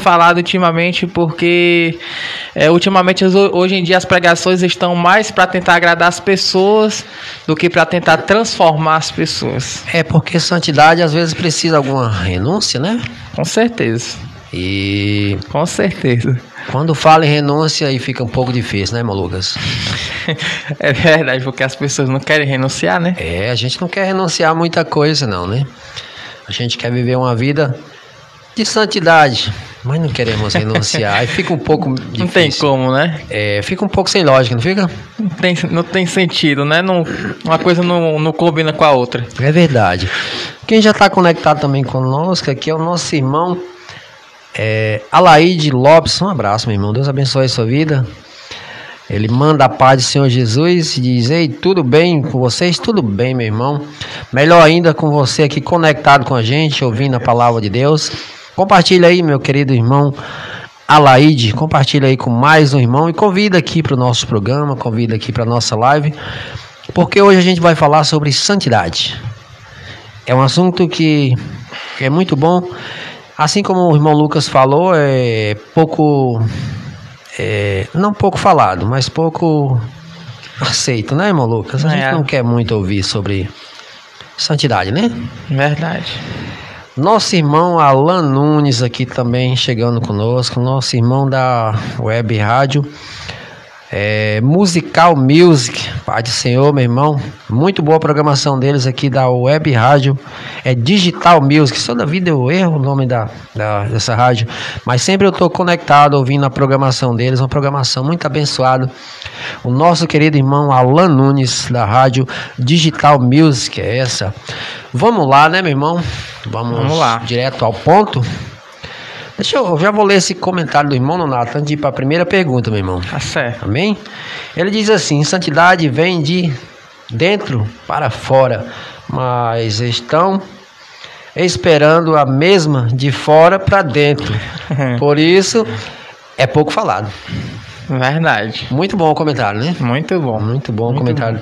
falado ultimamente, porque ultimamente, hoje em dia, as pregações estão mais para tentar agradar as pessoas do que para tentar transformar as pessoas. É porque santidade às vezes precisa de alguma renúncia, né? Com certeza. E com certeza. Quando fala em renúncia aí fica um pouco difícil, né, irmão Lucas? É verdade, porque as pessoas não querem renunciar, né? A gente não quer renunciar a muita coisa não, né? A gente quer viver uma vida de santidade, mas não queremos renunciar. Aí fica um pouco difícil. Não tem como, né? Fica um pouco sem lógica, não fica? Não tem sentido, né? Uma coisa não combina com a outra. É verdade. Quem já está conectado também conosco aqui é o nosso irmão Alaide Lopes. Um abraço, meu irmão. Deus abençoe a sua vida. Ele manda a paz do Senhor Jesus e diz: ei, tudo bem com vocês? Tudo bem, meu irmão. Melhor ainda com você aqui conectado com a gente, ouvindo a palavra de Deus. Compartilha aí, meu querido irmão Alaide. Compartilha aí com mais um irmão e convida aqui para o nosso programa, convida aqui para a nossa live, porque hoje a gente vai falar sobre santidade. É um assunto que é muito bom. Assim como o irmão Lucas falou, não pouco falado, mas pouco aceito, né, irmão Lucas? A gente não quer muito ouvir sobre santidade, né? Verdade. Nosso irmão Alan Nunes aqui também chegando conosco, nosso irmão da Web Rádio Musical Music, Pai do Senhor, meu irmão. Muito boa a programação deles aqui da Web Rádio, Digital Music. Toda vida eu erro o nome dessa rádio, mas sempre eu estou conectado ouvindo a programação deles, uma programação muito abençoada. O nosso querido irmão Alan Nunes da rádio Digital Music é essa. Vamos lá, né, meu irmão? Vamos lá, direto ao ponto. Eu já vou ler esse comentário do irmão Nonato antes de ir para a primeira pergunta, meu irmão. Tá certo. Amém? Ele diz assim: santidade vem de dentro para fora, mas estão esperando a mesma de fora para dentro. Por isso, é pouco falado. Verdade. Muito bom o comentário, né? Muito bom. Muito bom o comentário.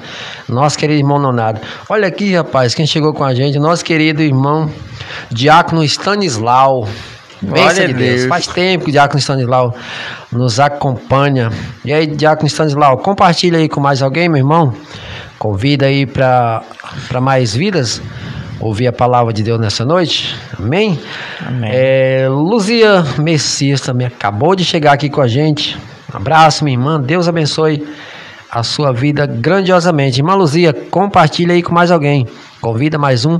Nosso querido irmão Nonato. Olha aqui, rapaz, quem chegou com a gente, nosso querido irmão Diácono Stanislau. Bênção de Deus. Faz tempo que o Diácono Stanislau nos acompanha. E aí, Diácono Stanislau, compartilha aí com mais alguém, meu irmão. Convida aí para mais vidas ouvir a palavra de Deus nessa noite. Amém? Amém. Luzia Messias também acabou de chegar aqui com a gente. Um abraço, minha irmã. Deus abençoe a sua vida grandiosamente. Irmã Luzia, compartilha aí com mais alguém. Convida mais um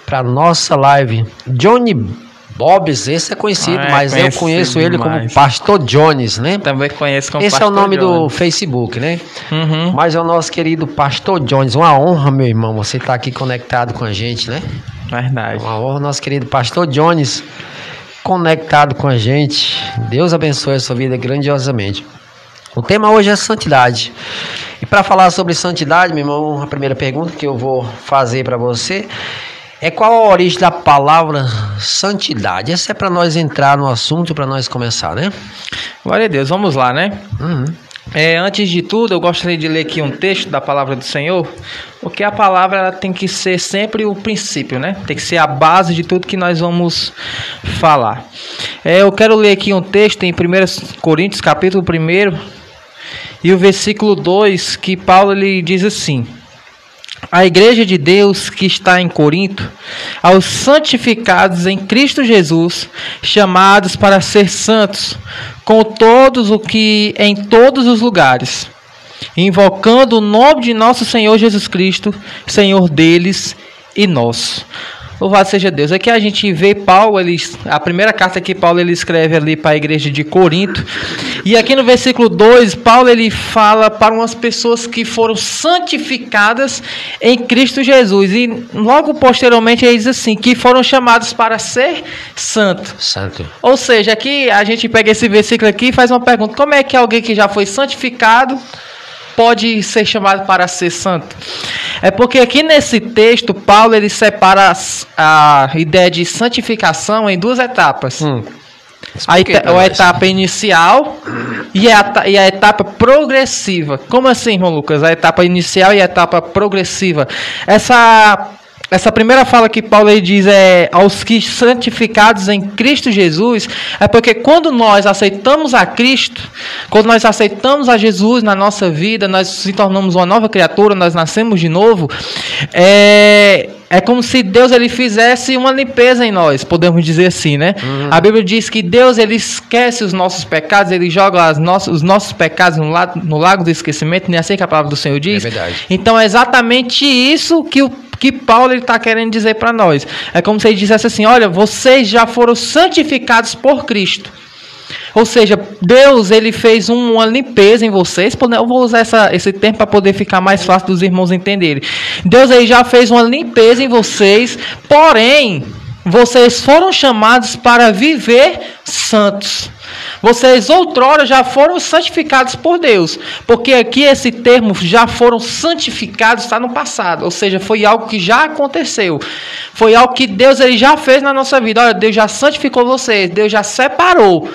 para nossa live. Johnny Bobs, esse é conhecido, mas eu conheço ele como Pastor Jones, né? Também conheço como Pastor Jones. Esse é o nome do Facebook, né? Uhum. Mas é o nosso querido Pastor Jones. Uma honra, meu irmão, você estar aqui conectado com a gente, né? Verdade. Uma honra, nosso querido Pastor Jones conectado com a gente. Deus abençoe a sua vida grandiosamente. O tema hoje é santidade. E para falar sobre santidade, meu irmão, a primeira pergunta que eu vou fazer para você é: qual a origem da palavra santidade? Essa é para nós entrar no assunto, para nós começar, né? Glória a Deus, vamos lá, né? Uhum. Antes de tudo, eu gostaria de ler aqui um texto da palavra do Senhor, porque a palavra ela tem que ser sempre o princípio, né? Tem que ser a base de tudo que nós vamos falar. Eu quero ler aqui um texto em 1 Coríntios, capítulo 1, e o versículo 2, que Paulo ele diz assim: a igreja de Deus que está em Corinto, aos santificados em Cristo Jesus, chamados para ser santos, com todos o que em todos os lugares, invocando o nome de nosso Senhor Jesus Cristo, Senhor deles e nosso. Louvado seja Deus. Aqui a gente vê Paulo, a primeira carta que Paulo ele escreve ali para a igreja de Corinto. E aqui no versículo 2, Paulo ele fala para umas pessoas que foram santificadas em Cristo Jesus. E logo posteriormente ele diz assim, que foram chamados para ser santo. Ou seja, aqui a gente pega esse versículo aqui e faz uma pergunta: como é que alguém que já foi santificado pode ser chamado para ser santo? É porque aqui nesse texto, Paulo ele separa a ideia de santificação em duas etapas. A etapa inicial e a etapa progressiva. Como assim, irmão Lucas? A etapa inicial e a etapa progressiva. Essa essa primeira fala que Paulo aí diz é aos que santificados em Cristo Jesus, é porque quando nós aceitamos a Cristo, quando nós aceitamos a Jesus na nossa vida, nós se tornamos uma nova criatura, nós nascemos de novo, é como se Deus ele fizesse uma limpeza em nós, podemos dizer assim, né? A Bíblia diz que Deus ele esquece os nossos pecados, ele joga os nossos pecados no lago do esquecimento, nem assim que a palavra do Senhor diz. É verdade. Então é exatamente isso que Paulo está querendo dizer para nós. É como se ele dissesse assim, olha, vocês já foram santificados por Cristo. Ou seja, Deus ele fez uma limpeza em vocês. Eu vou usar esse termo para poder ficar mais fácil dos irmãos entenderem. Deus ele já fez uma limpeza em vocês, porém, vocês foram chamados para viver santos. Vocês outrora já foram santificados por Deus. Porque aqui esse termo já foram santificados está no passado. Ou seja, foi algo que já aconteceu. Foi algo que Deus ele já fez na nossa vida. Olha, Deus já santificou vocês. Deus já separou.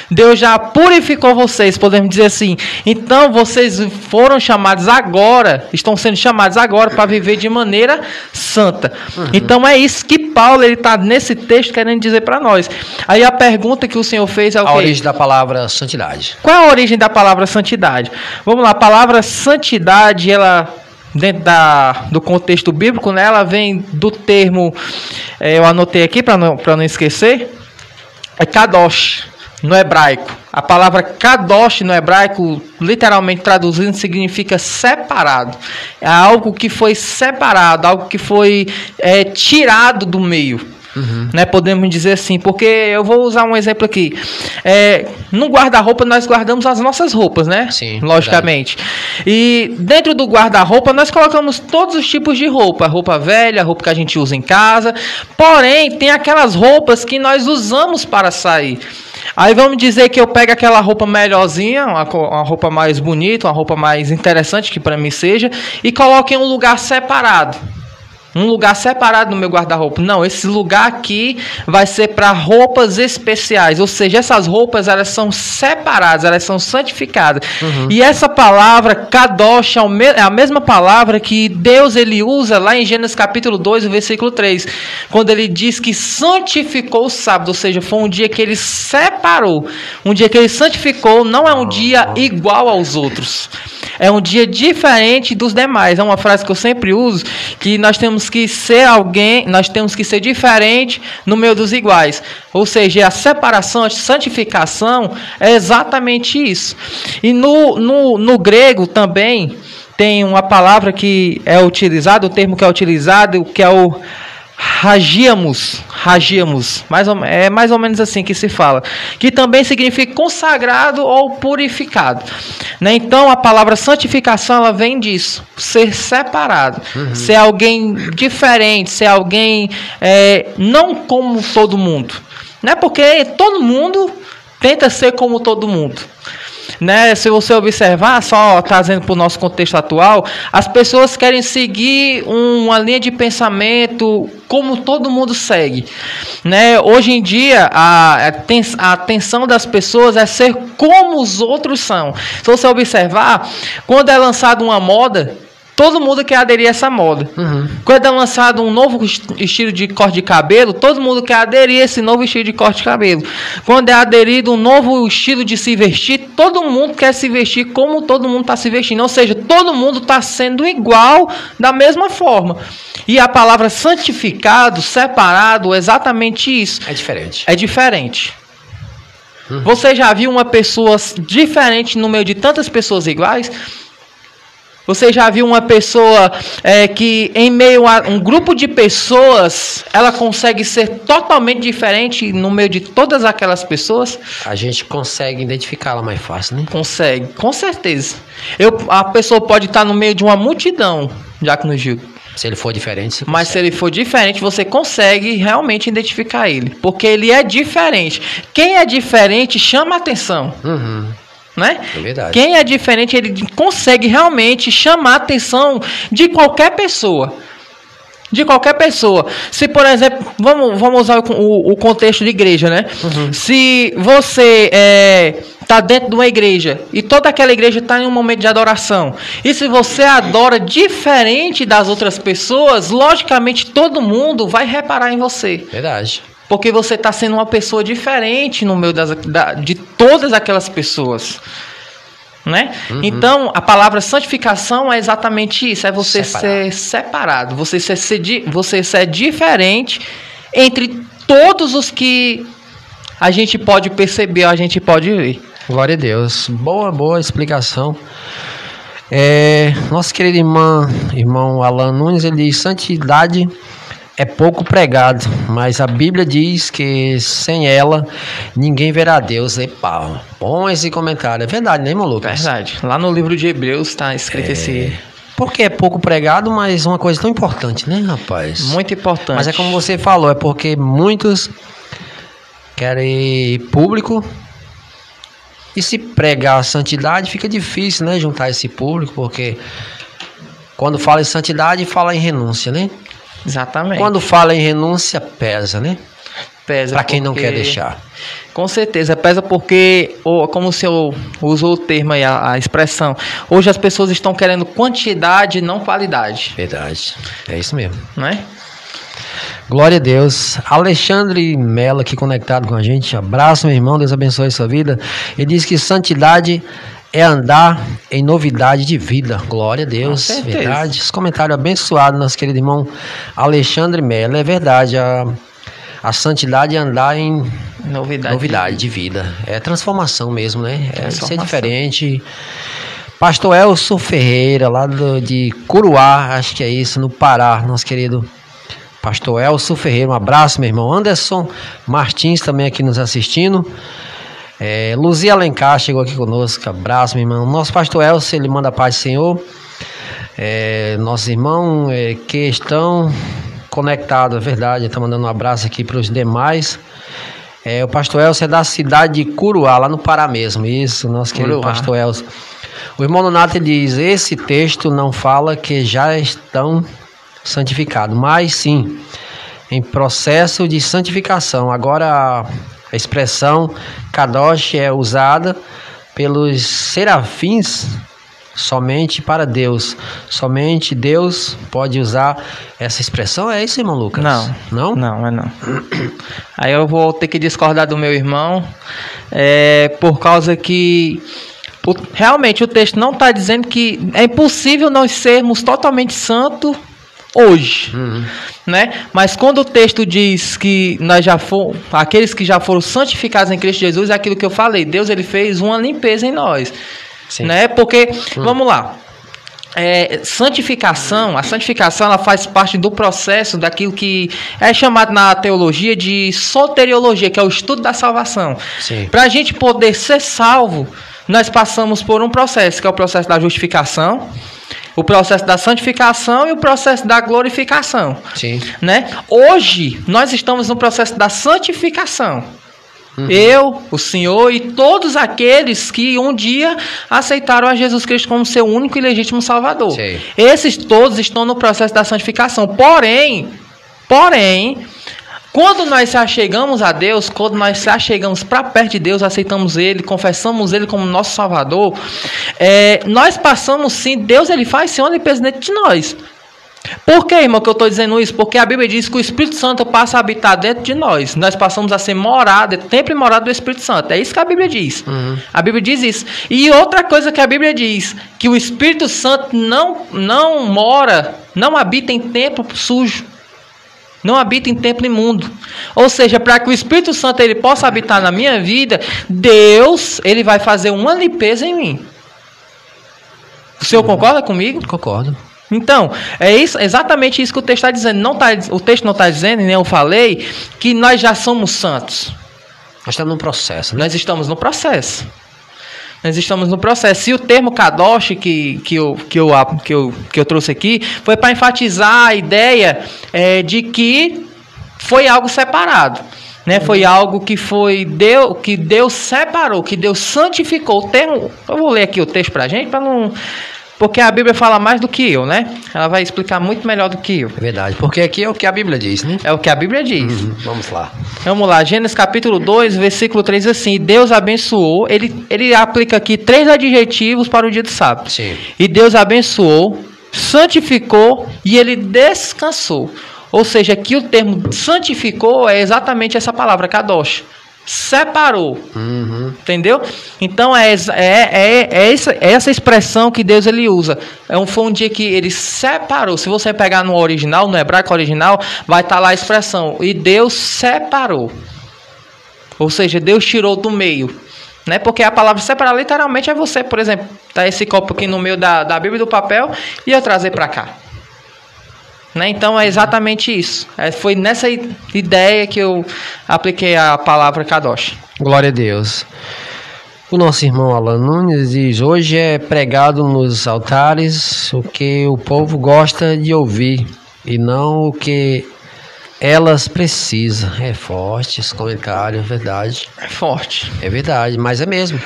Deus já purificou vocês, podemos dizer assim. Então vocês foram chamados agora, estão sendo chamados agora para viver de maneira santa. Então é isso que Paulo está nesse texto querendo dizer para nós. Aí a pergunta que o Senhor fez é o quê? A origem da palavra santidade. Qual é a origem da palavra santidade? Vamos lá, a palavra santidade, ela dentro do contexto bíblico, né, ela vem do termo, eu anotei aqui para não esquecer, é kadosh. No hebraico, a palavra kadosh no hebraico, literalmente traduzindo, significa separado. É algo que foi separado, algo que foi tirado do meio. Né, podemos dizer assim, porque eu vou usar um exemplo aqui. No guarda-roupa nós guardamos as nossas roupas, né? Sim, logicamente. Verdade. E dentro do guarda-roupa nós colocamos todos os tipos de roupa. Roupa velha, roupa que a gente usa em casa. Porém, tem aquelas roupas que nós usamos para sair. Aí vamos dizer que eu pego aquela roupa melhorzinha, uma roupa mais bonita, uma roupa mais interessante que para mim seja, e coloco em um lugar separado. Um lugar separado no meu guarda-roupa. Não, esse lugar aqui vai ser para roupas especiais. Ou seja, essas roupas elas são separadas, elas são santificadas. E essa palavra, kadosh, é a mesma palavra que Deus ele usa lá em Gênesis capítulo 2, versículo 3. Quando ele diz que santificou o sábado. Ou seja, foi um dia que ele separou. Um dia que ele santificou, não é um dia igual aos outros. É um dia diferente dos demais. É uma frase que eu sempre uso, que nós temos que ser alguém, nós temos que ser diferente no meio dos iguais. Ou seja, a separação, a santificação é exatamente isso. E no grego também tem uma palavra que é utilizada, o termo que é utilizado, que é o Hagiamos, é mais ou menos assim que se fala, que também significa consagrado ou purificado, né? Então a palavra santificação ela vem disso, ser separado, ser alguém diferente, ser alguém não como todo mundo, né? Porque todo mundo tenta ser como todo mundo. Né? Se você observar, só trazendo para o nosso contexto atual, as pessoas querem seguir uma linha de pensamento como todo mundo segue, né? Hoje em dia a atenção das pessoas é ser como os outros são. Se você observar, quando é lançada uma moda, todo mundo quer aderir a essa moda. Quando é lançado um novo estilo de corte de cabelo, todo mundo quer aderir a esse novo estilo de corte de cabelo. Quando é aderido um novo estilo de se vestir, todo mundo quer se vestir como todo mundo está se vestindo. Ou seja, todo mundo está sendo igual da mesma forma. E a palavra santificado, separado, é exatamente isso. É diferente. É diferente. Você já viu uma pessoa diferente no meio de tantas pessoas iguais? Você já viu uma pessoa que em meio a um grupo de pessoas, ela consegue ser totalmente diferente no meio de todas aquelas pessoas? A gente consegue identificá-la mais fácil, né? Consegue, com certeza. A pessoa pode estar no meio de uma multidão, Diácono Gil. Se ele for diferente, mas se ele for diferente, você consegue realmente identificar ele. Porque ele é diferente. Quem é diferente chama a atenção. Né? É verdade. Quem é diferente, ele consegue realmente chamar a atenção de qualquer pessoa. De qualquer pessoa. Se, por exemplo, vamos usar o contexto de igreja, né? Se você está dentro de uma igreja e toda aquela igreja está em um momento de adoração. E se você adora diferente das outras pessoas, logicamente todo mundo vai reparar em você. Verdade. Porque você está sendo uma pessoa diferente no meio de todas aquelas pessoas. Né? Uhum. Então, a palavra santificação é exatamente isso. É você ser separado. Você ser diferente entre todos os que a gente pode perceber, a gente pode ver. Glória a Deus. Boa explicação. Nosso querido irmão Alan Nunes, ele diz: santidade é pouco pregado, mas a Bíblia diz que sem ela ninguém verá Deus. Epa, bom esse comentário. É verdade, né, irmão Lucas? Verdade. Lá no livro de Hebreus está escrito esse... Porque é pouco pregado, mas uma coisa tão importante, né, rapaz? Muito importante. Mas é como você falou, é porque muitos querem público. E se pregar a santidade, fica difícil, né, juntar esse público, porque quando fala em santidade, fala em renúncia, né? Exatamente. Quando fala em renúncia, pesa, né? Pesa. Para quem não quer deixar. Com certeza, pesa porque, como o senhor usou o termo aí, a expressão, hoje as pessoas estão querendo quantidade, não qualidade. Verdade, é isso mesmo. Né? Glória a Deus. Alexandre Mello aqui conectado com a gente. Abraço, meu irmão, Deus abençoe a sua vida. Ele diz que santidade é andar em novidade de vida. Glória a Deus. Verdade. Esse comentário abençoado, nosso querido irmão Alexandre Mello. É verdade. A santidade é andar em novidade de vida. É transformação mesmo, né? É ser diferente. Pastor Elcio Ferreira, lá de Curuá, acho que é isso, no Pará, nosso querido Pastor Elcio Ferreira. Um abraço, meu irmão. Anderson Martins também aqui nos assistindo. Luzia Alencar chegou aqui conosco. Abraço, meu irmão. Nosso pastor Elcio, ele manda a paz do Senhor. Nossos irmãos que estão conectados, é verdade. Está mandando um abraço aqui para os demais. O pastor Elcio é da cidade de Curuá, lá no Pará mesmo. Isso, nosso querido pastor Elcio. O irmão Donato diz: esse texto não fala que já estão santificados, mas sim em processo de santificação. Agora a expressão Kadosh é usada pelos serafins somente para Deus. Somente Deus pode usar essa expressão. É isso, irmão Lucas? Não? Não. Aí eu vou ter que discordar do meu irmão, por causa que realmente o texto não está dizendo que é impossível nós sermos totalmente santos hoje, né? Mas quando o texto diz que nós aqueles que já foram santificados em Cristo Jesus, é aquilo que eu falei, Deus ele fez uma limpeza em nós. Sim. Né? Porque, vamos lá, a santificação ela faz parte do processo daquilo que é chamado na teologia de soteriologia, que é o estudo da salvação. Para a gente poder ser salvo, nós passamos por um processo, que é o processo da justificação, o processo da santificação e o processo da glorificação. Sim. Né? Hoje, nós estamos no processo da santificação. Eu, o Senhor e todos aqueles que um dia aceitaram a Jesus Cristo como seu único e legítimo Salvador. Sim. Esses todos estão no processo da santificação. Porém, quando nós se achegamos a Deus, quando nós se achegamos para perto de Deus, aceitamos Ele, confessamos Ele como nosso Salvador, nós passamos sim, Deus ele faz sim uma limpeza dentro de nós. Por que, irmão, que eu estou dizendo isso? Porque a Bíblia diz que o Espírito Santo passa a habitar dentro de nós. Nós passamos a ser templo e morada do Espírito Santo. É isso que a Bíblia diz. A Bíblia diz isso. E outra coisa que a Bíblia diz, que o Espírito Santo não habita em templo sujo. Não habita em templo imundo. Ou seja, para que o Espírito Santo ele possa habitar na minha vida, Deus ele vai fazer uma limpeza em mim. O senhor concorda comigo? Concordo. Então, exatamente isso que o texto está dizendo. O texto não está dizendo, nem eu falei, que nós já somos santos. Nós estamos no processo. Né? Nós estamos no processo. E o termo Kadosh que eu trouxe aqui foi para enfatizar a ideia de que foi algo separado. Né? Foi algo que Deus separou, que Deus santificou. O termo, eu vou ler aqui o texto para a gente, para não Porque a Bíblia fala mais do que eu, né? Ela vai explicar muito melhor do que eu. É verdade, porque aqui é o que a Bíblia diz, né? É o que a Bíblia diz. Vamos lá. Vamos lá, Gênesis capítulo 2, versículo 3, assim: e Deus abençoou, ele aplica aqui 3 adjetivos para o dia do sábado. Sim. E Deus abençoou, santificou e ele descansou. Ou seja, aqui o termo santificou é exatamente essa palavra, kadosh. Separou. Entendeu? Então essa expressão que Deus ele usa. Foi um dia que ele separou. Se você pegar no original, no hebraico original, vai estar lá a expressão. E Deus separou. Ou seja, Deus tirou do meio. Né? Porque a palavra separar literalmente é você, por exemplo, tá esse copo aqui no meio da Bíblia e do papel e eu trazer para cá. Né? Então é exatamente isso. Foi nessa ideia que eu apliquei a palavra kadosh. Glória a Deus. O nosso irmão Alan Nunes diz: hoje é pregado nos altares o que o povo gosta de ouvir e não o que elas precisam. É forte esse comentário, é verdade. É forte. É verdade, mas é mesmo.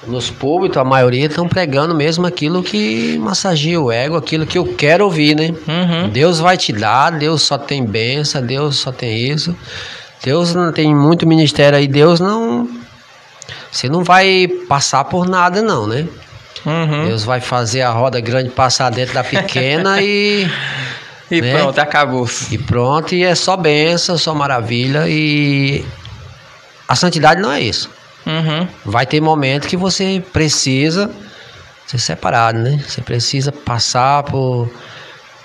Nos púlpitos, a maioria estão pregando mesmo aquilo que massageia o ego, aquilo que eu quero ouvir, né? Deus vai te dar, Deus só tem bênção, Deus só tem isso. Deus não tem muito ministério aí, Deus não... Você não vai passar por nada não, né? Deus vai fazer a roda grande passar dentro da pequena e... E né? Pronto, acabou. E pronto, e é só bênção, só maravilha. E a santidade não é isso. Vai ter momento que você precisa ser separado, né? Você precisa passar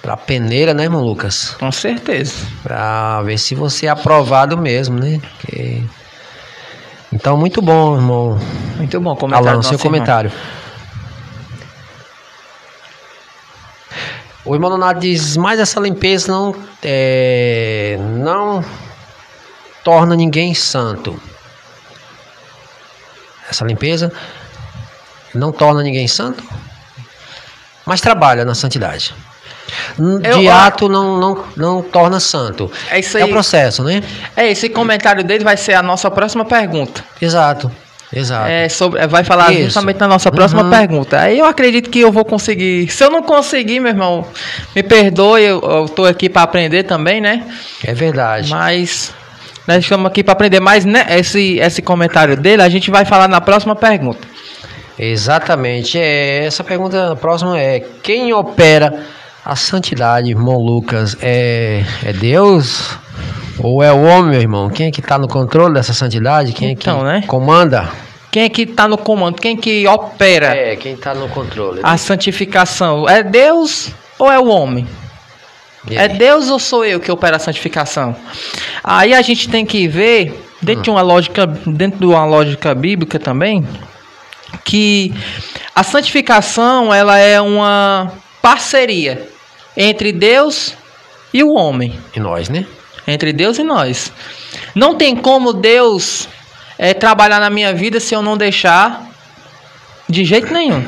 pra peneira, né, irmão Lucas? Com certeza. Pra ver se você é aprovado mesmo, né? Então, muito bom, irmão. Muito bom. Comentário Alan, seu comentário. O irmão Donato diz: mas essa limpeza não torna ninguém santo. Essa limpeza não torna ninguém santo, mas trabalha na santidade. De ato não torna santo. É isso aí. É o processo, né? Esse comentário dele vai ser a nossa próxima pergunta. Exato. Vai falar justamente na nossa próxima pergunta. Aí eu acredito que eu vou conseguir. Se eu não conseguir, meu irmão, me perdoe, eu tô aqui para aprender também, né? É verdade. Mas nós estamos aqui para aprender mais, né? Esse comentário dele a gente vai falar na próxima pergunta. Exatamente. Essa pergunta próxima é: quem opera a santidade, irmão Lucas? É Deus ou é o homem, meu irmão? Quem é que está no controle dessa santidade? Quem é que comanda? Quem é que está no comando? Quem que opera? Quem está no controle. A santificação. É Deus ou é o homem? É Deus ou sou eu que opero a santificação? Aí a gente tem que ver, dentro de uma lógica bíblica também, que a santificação ela é uma parceria entre Deus e o homem. E nós, né? Entre Deus e nós. Não tem como Deus trabalhar na minha vida se eu não deixar de jeito nenhum.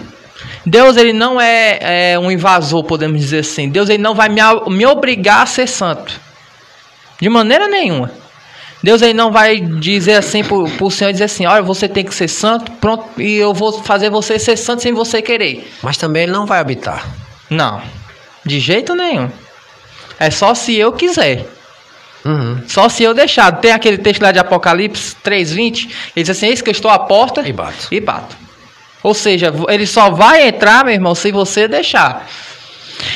Deus ele não é um invasor, podemos dizer assim. Deus ele não vai me obrigar a ser santo. De maneira nenhuma. Deus ele não vai dizer assim pro Senhor, dizer assim: olha, você tem que ser santo, pronto, e eu vou fazer você ser santo sem você querer. Mas também ele não vai habitar. Não, de jeito nenhum. É só se eu quiser. Só se eu deixar. Tem aquele texto lá de Apocalipse 3:20, ele diz assim: eis que eu estou à porta e bato. Ou seja, ele só vai entrar, meu irmão, se você deixar.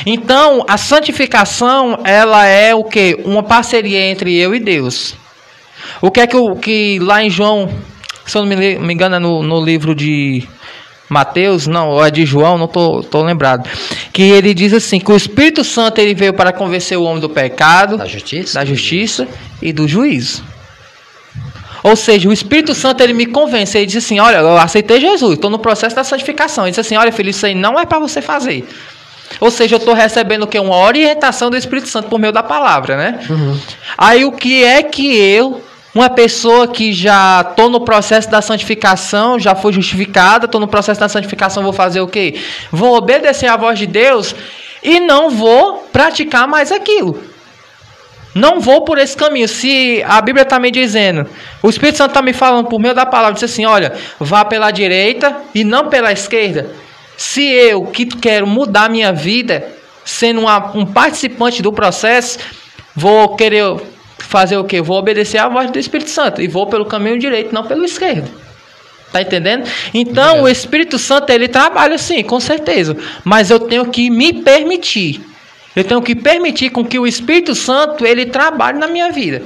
Então, a santificação, ela é o quê? Uma parceria entre eu e Deus. O que é que lá em João, se eu não me engano, é no livro de Mateus, não, ou é de João, não tô lembrado. Que ele diz assim, que o Espírito Santo ele veio para convencer o homem do pecado, da justiça e do juízo. Ou seja, o Espírito Santo ele me convence, ele diz assim: olha, eu aceitei Jesus, estou no processo da santificação. Ele diz assim: olha, filho, isso aí não é para você fazer. Ou seja, eu estou recebendo o quê? Uma orientação do Espírito Santo por meio da palavra, né? Aí o que é que eu, uma pessoa que já estou no processo da santificação, já foi justificada, estou no processo da santificação, vou fazer o quê? Vou obedecer à voz de Deus e não vou praticar mais aquilo. Não vou por esse caminho. Se a Bíblia está me dizendo, o Espírito Santo está me falando por meio da palavra, diz assim: olha, vá pela direita e não pela esquerda. Se eu que quero mudar minha vida, sendo um participante do processo, vou querer fazer o quê? Vou obedecer à voz do Espírito Santo e vou pelo caminho direito, não pelo esquerdo. Tá entendendo? Então, o Espírito Santo, ele trabalha sim, com certeza. Mas eu tenho que me permitir. Eu tenho que permitir com que o Espírito Santo, ele trabalhe na minha vida.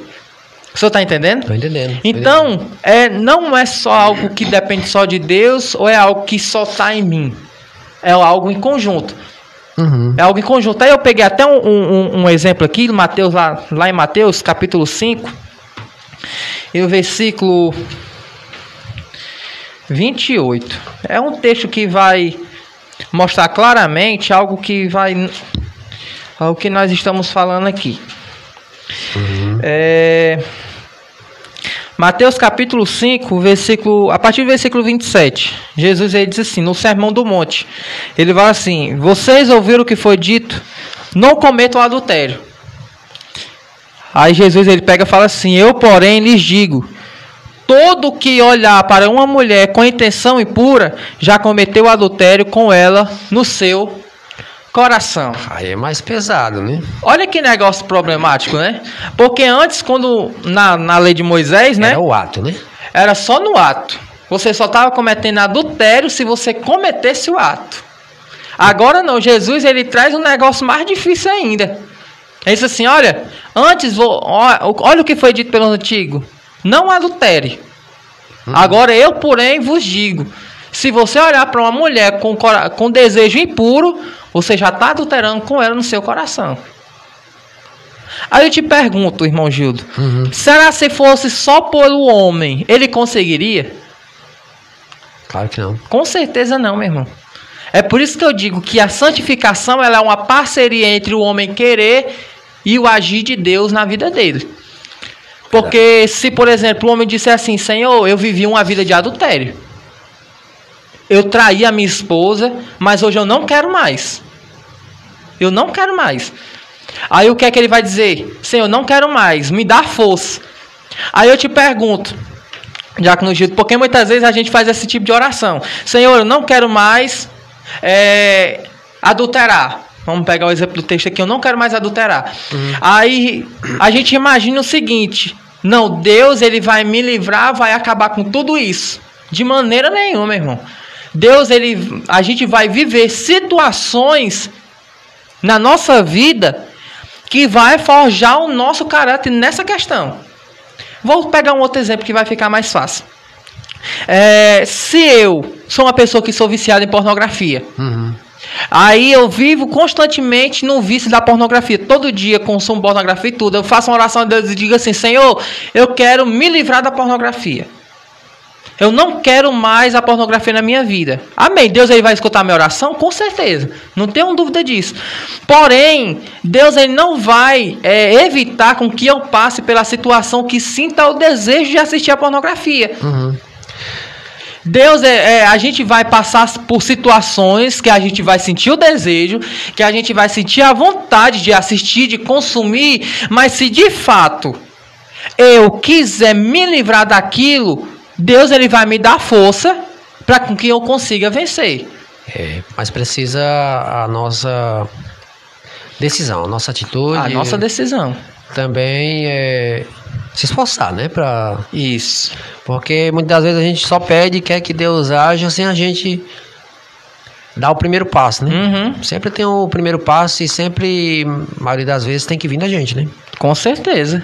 O senhor está entendendo? Estou entendendo. Então, não é só algo que depende só de Deus ou é algo que só está em mim. É algo em conjunto. Uhum. É algo em conjunto. Aí eu peguei até um exemplo aqui, Mateus, lá em Mateus, capítulo 5, e o versículo 28. É um texto que vai mostrar claramente algo que nós estamos falando aqui. Uhum. Mateus capítulo 5, a partir do versículo 27, Jesus ele diz assim, no Sermão do Monte, ele fala assim: vocês ouviram o que foi dito, não cometam adultério. Aí Jesus ele pega e fala assim: eu porém lhes digo, todo que olhar para uma mulher com intenção impura, já cometeu adultério com ela no seu coração. Aí é mais pesado, né? Olha que negócio problemático, né? Porque antes, quando na lei de Moisés, né? Era o ato, né? Era só no ato. Você só estava cometendo adultério se você cometesse o ato. Agora não, Jesus ele traz um negócio mais difícil ainda. Ele diz assim: olha, olha o que foi dito pelo antigo. Não adultere. Agora eu, porém, vos digo: se você olhar para uma mulher com desejo impuro, você já está adulterando com ela no seu coração. Aí eu te pergunto, irmão Gildo, será que se fosse só pelo homem, ele conseguiria? Claro que não. Com certeza não, meu irmão. É por isso que eu digo que a santificação ela é uma parceria entre o homem querer e o agir de Deus na vida dele. Porque se, por exemplo, o homem disser assim: Senhor, eu vivi uma vida de adultério. Eu traí a minha esposa, mas hoje eu não quero mais. Eu não quero mais. Aí o que é que ele vai dizer? Senhor, eu não quero mais, me dá força. Aí eu te pergunto, Diácono Gildo, porque muitas vezes a gente faz esse tipo de oração: Senhor, eu não quero mais adulterar. Vamos pegar o exemplo do texto aqui: eu não quero mais adulterar. Aí a gente imagina o seguinte: não, Deus ele vai me livrar, vai acabar com tudo isso. De maneira nenhuma, meu irmão. Deus, a gente vai viver situações na nossa vida que vai forjar o nosso caráter nessa questão. Vou pegar um outro exemplo que vai ficar mais fácil. Se eu sou uma pessoa que sou viciada em pornografia, aí eu vivo constantemente no vício da pornografia. Todo dia consumo pornografia e tudo. Eu faço uma oração a Deus e digo assim: Senhor, eu quero me livrar da pornografia. Eu não quero mais a pornografia na minha vida. Amém. Deus ele vai escutar a minha oração? Com certeza. Não tenho dúvida disso. Porém, Deus ele não vai evitar com que eu passe pela situação que sinta o desejo de assistir a pornografia. Deus, a gente vai passar por situações que a gente vai sentir o desejo, que a gente vai sentir a vontade de assistir, de consumir, mas se de fato eu quiser me livrar daquilo, Deus ele vai me dar força para que eu consiga vencer. Mas precisa a nossa decisão, a nossa atitude. A nossa decisão. Também se esforçar, né? Isso. Porque muitas vezes a gente só pede e quer que Deus haja sem a gente dar o primeiro passo, né? Sempre tem o primeiro passo e sempre, a maioria das vezes, tem que vir da gente, né? Com certeza.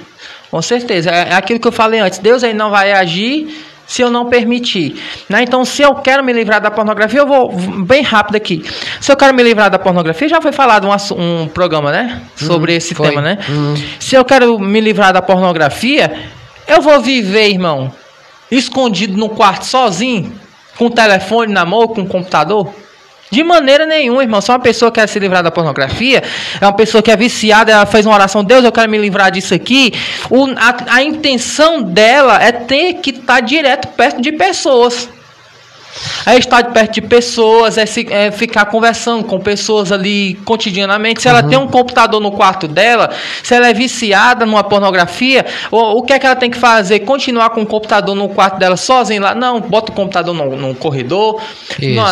Com certeza. É aquilo que eu falei antes. Deus aí não vai agir se eu não permitir. Né? Então, se eu quero me livrar da pornografia, eu vou bem rápido aqui. Se eu quero me livrar da pornografia, já foi falado um programa, né? Sobre esse tema, né? Se eu quero me livrar da pornografia, eu vou viver, irmão, escondido no quarto sozinho, com o telefone na mão, com o computador? De maneira nenhuma, irmão. Se uma pessoa quer se livrar da pornografia, é uma pessoa que é viciada, ela fez uma oração: Deus, eu quero me livrar disso aqui. A intenção dela é ter que estar direto perto de pessoas. É estar perto de pessoas, é ficar conversando com pessoas ali cotidianamente. Se ela tem um computador no quarto dela, se ela é viciada numa pornografia, o que é que ela tem que fazer? Continuar com o computador no quarto dela sozinha lá? Não, bota o computador no corredor,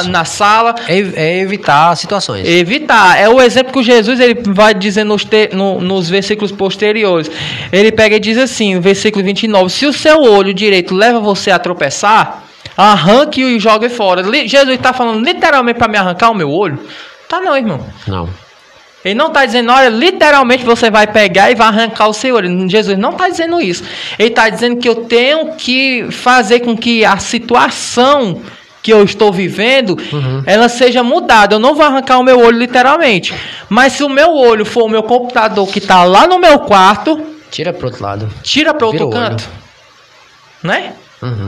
na sala. É evitar situações. Evitar. É o exemplo que Jesus ele vai dizer nos versículos posteriores. Ele pega e diz assim, no versículo 29, se o seu olho direito leva você a tropeçar, arranque e jogue fora. Jesus está falando literalmente para me arrancar o meu olho? Tá não, irmão. Não. Ele não está dizendo, olha, literalmente você vai pegar e vai arrancar o seu olho. Jesus não está dizendo isso. Ele está dizendo que eu tenho que fazer com que a situação que eu estou vivendo, ela seja mudada. Eu não vou arrancar o meu olho literalmente. Mas se o meu olho for o meu computador que está lá no meu quarto, tira para outro lado. Tira para outro canto. Né?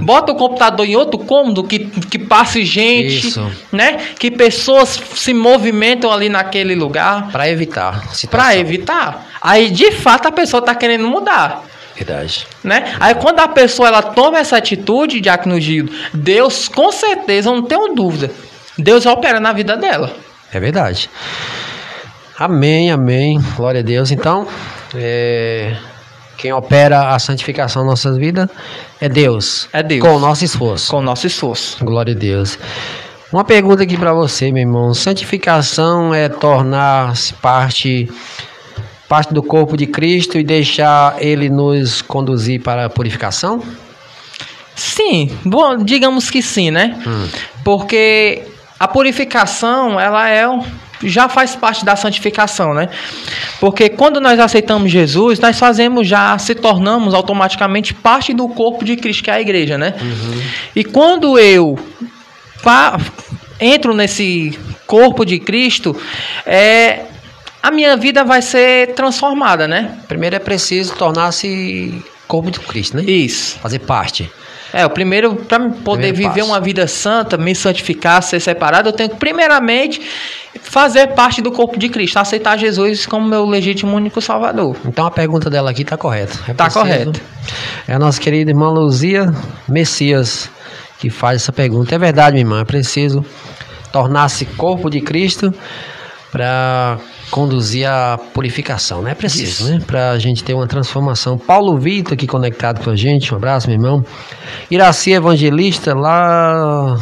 Bota o computador em outro cômodo que passe gente, isso, né? Que pessoas se movimentam ali naquele lugar. Para evitar. Para evitar. Aí, de fato, a pessoa está querendo mudar. Verdade. Né? Aí, quando a pessoa ela toma essa atitude, Diácono Gil, Deus, com certeza, eu não tenho dúvida, Deus opera na vida dela. É verdade. Amém, amém. Glória a Deus. Então, quem opera a santificação nas nossas vidas é Deus. É Deus. Com o nosso esforço. Com o nosso esforço. Glória a Deus. Uma pergunta aqui para você, meu irmão. Santificação é tornar-se parte do corpo de Cristo e deixar Ele nos conduzir para a purificação? Sim. Bom, digamos que sim, né? Porque a purificação, ela já faz parte da santificação, né? Porque quando nós aceitamos Jesus, nós se tornamos automaticamente parte do corpo de Cristo, que é a igreja, né? E quando eu entro nesse corpo de Cristo, a minha vida vai ser transformada, né? Primeiro é preciso tornar-se corpo de Cristo, né? Isso. Fazer parte. O primeiro, para poder viver uma vida santa, me santificar, ser separado, eu tenho que primeiramente fazer parte do corpo de Cristo, aceitar Jesus como meu legítimo único Salvador. Então a pergunta dela aqui está correta. Está correta. É a nossa querida irmã Luzia Messias que faz essa pergunta. É verdade, minha irmã, é preciso tornar-se corpo de Cristo para conduzir a purificação, né? É preciso, né? Para a gente ter uma transformação. Paulo Vitor aqui conectado com a gente, um abraço, meu irmão. Iraci Evangelista, lá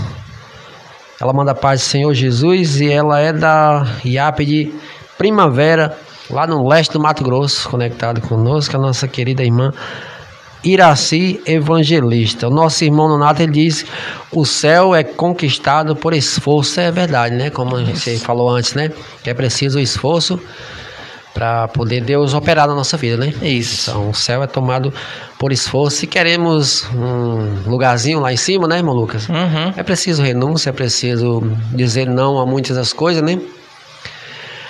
ela manda paz do Senhor Jesus e ela é da IAP de Primavera, lá no leste do Mato Grosso, conectado conosco, a nossa querida irmã Iraci Evangelista. O nosso irmão Nonato, ele diz: o céu é conquistado por esforço. É verdade, né? Como você falou antes, né? Que é preciso o esforço para poder Deus operar na nossa vida, né? Isso. Então, o céu é tomado por esforço. Se queremos um lugarzinho lá em cima, né, irmão Lucas? É preciso renúncia, é preciso dizer não a muitas das coisas, né?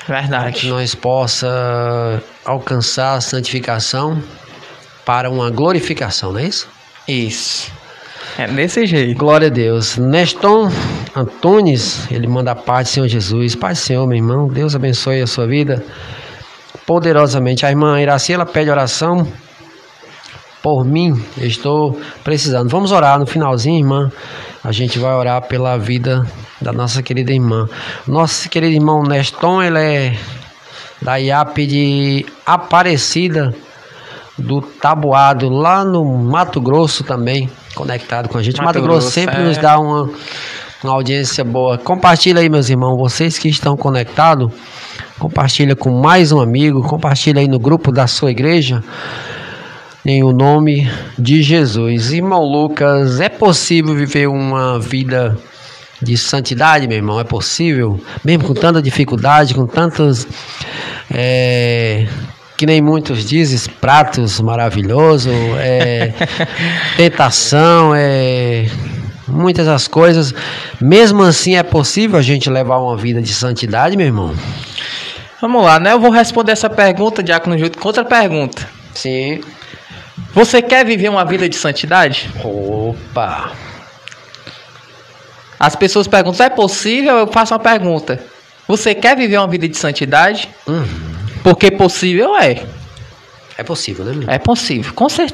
Verdade. Para que nós possa alcançar a santificação para uma glorificação, não é isso? Isso. É desse jeito. Glória a Deus. Neston Antunes, ele manda a paz do Senhor Jesus. Paz do Senhor, meu irmão. Deus abençoe a sua vida poderosamente. A irmã Iraci, ela pede oração por mim. Eu estou precisando. Vamos orar no finalzinho, irmã. A gente vai orar pela vida da nossa querida irmã. Nosso querido irmão Neston, ele é da IAP de Aparecida do Taboado, lá no Mato Grosso também, conectado com a gente. Mato Grosso sempre nos dá uma audiência boa. Compartilha aí, meus irmãos, vocês que estão conectados, compartilha com mais um amigo, compartilha aí no grupo da sua igreja, em o nome de Jesus. Irmão Lucas, é possível viver uma vida de santidade, meu irmão? É possível? Mesmo com tanta dificuldade, com tantos... que nem muitos dizem, pratos maravilhosos, tentação, muitas das coisas. Mesmo assim, é possível a gente levar uma vida de santidade, meu irmão? Vamos lá, né? Eu vou responder essa pergunta, Diácono Júlio, com outra pergunta. Sim. Você quer viver uma vida de santidade? Opa! As pessoas perguntam, é possível? Eu faço uma pergunta. Você quer viver uma vida de santidade? Porque possível é. É possível, né? É possível, com certeza.